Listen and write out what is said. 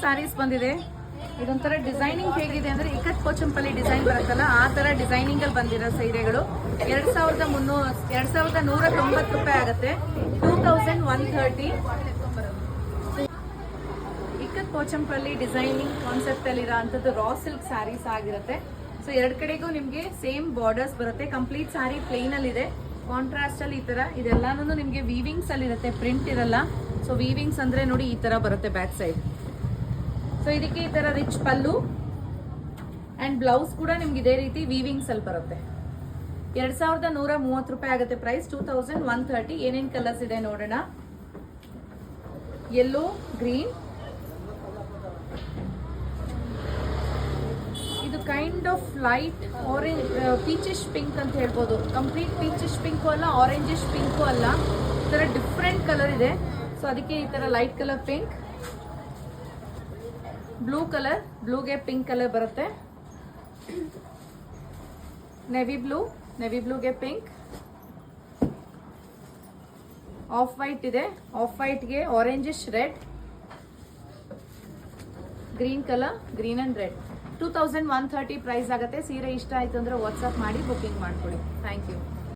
ಸ್ಯಾರೀಸ್ ಬಂದಿದೆ. ಇದೊಂಥರ ಡಿಸೈನಿಂಗ್ ಹೇಗಿದೆ ಅಂದ್ರೆ ಇಕ್ಕತ್ ಪೋಚಂಪಲ್ಲಿ ಡಿಸೈನ್ ಬರುತ್ತಲ್ಲ ಆ ತರ ಡಿಸೈನಿಂಗ್ ಅಲ್ಲಿ ಬಂದಿರೋ ಸೀರೆಗಳು 2190 ರೂಪಾಯಿ ಆಗುತ್ತೆ. 2130. ಇಕ್ಕತ್ ಪೋಚಂಪಲ್ಲಿ ಡಿಸೈನಿಂಗ್ ಕಾನ್ಸೆಪ್ಟ್ ಅಲ್ಲಿ ಇರೋ ಅಂತದ್ದು ರಾ ಸಿಲ್ಕ್ ಸ್ಯಾರೀಸ್ ಆಗಿರುತ್ತೆ. ಸೊ ಎರಡು ಕಡೆಗೂ ನಿಮ್ಗೆ ಸೇಮ್ ಬಾರ್ಡರ್ಸ್ ಬರುತ್ತೆ. ಕಂಪ್ಲೀಟ್ ಸ್ಯಾರಿ ಪ್ಲೇನ್ ಅಲ್ಲಿ ಇದೆ, ಕಾಂಟ್ರಾಸ್ಟ್ ಅಲ್ಲಿ ಈ ತರ ಇದೆಲ್ಲಾನು ನಿಮ್ಗೆ ವೀವಿಂಗ್ಸ್ ಅಲ್ಲಿ ಇರುತ್ತೆ, ಪ್ರಿಂಟ್ ಇರಲ್ಲ. ಸೊ ವೀವಿಂಗ್ಸ್ ಅಂದ್ರೆ ನೋಡಿ ಈ ತರ ಬರುತ್ತೆ ಬ್ಯಾಕ್ ಸೈಡ್. ಸೊ ಇದಕ್ಕೆ ಈ ತರ ರಿಚ್ ಪಲ್ಲು ಅಂಡ್ ಬ್ಲೌಸ್ ಕೂಡ ನಿಮ್ಗೆ ಇದೇ ರೀತಿ ವೀವಿಂಗ್ಸ್ ಅಲ್ಲಿ ಬರುತ್ತೆ. 2130 ರೂಪಾಯಿ ಆಗುತ್ತೆ ಪ್ರೈಸ್. 2130. ಏನೇನ್ ಕಲರ್ಸ್ ಇದೆ ನೋಡೋಣ. ಯೆಲ್ಲೋ, ಗ್ರೀನ್, ಇದು kind of light orange, peachish pink ಅಂತ ಹೇಳ್ಬೋದು. ಕಂಪ್ಲೀಟ್ ಪೀಚಿಶ್ ಪಿಂಕು ಅಲ್ಲ, ಆರೆಂಜಿಶ್ ಪಿಂಕು ಅಲ್ಲ, ಈ ತರ ಡಿಫ್ರೆಂಟ್ ಕಲರ್ ಇದೆ. ಸೊ ಅದಕ್ಕೆ ಈ ತರ light colour pink, blue colour, ಬ್ಲೂಗೆ ಪಿಂಕ್ ಕಲರ್ ಬರುತ್ತೆ. ನೆವಿ ಬ್ಲೂ, ನೆವಿ ಬ್ಲೂಗೆ ಪಿಂಕ್, ಆಫ್ ವೈಟ್ ಇದೆ, ಆಫ್ ವೈಟ್ಗೆ orangish red, green colour, green and red. 2130 price ಆಗುತ್ತೆ. ಸೀರೆ ಇಷ್ಟ ಆಯ್ತು ಅಂದ್ರೆ ವಾಟ್ಸ್ಆಪ್ ಮಾಡಿ ಬುಕಿಂಗ್ ಮಾಡ್ಕೊಳ್ಳಿ. Thank you.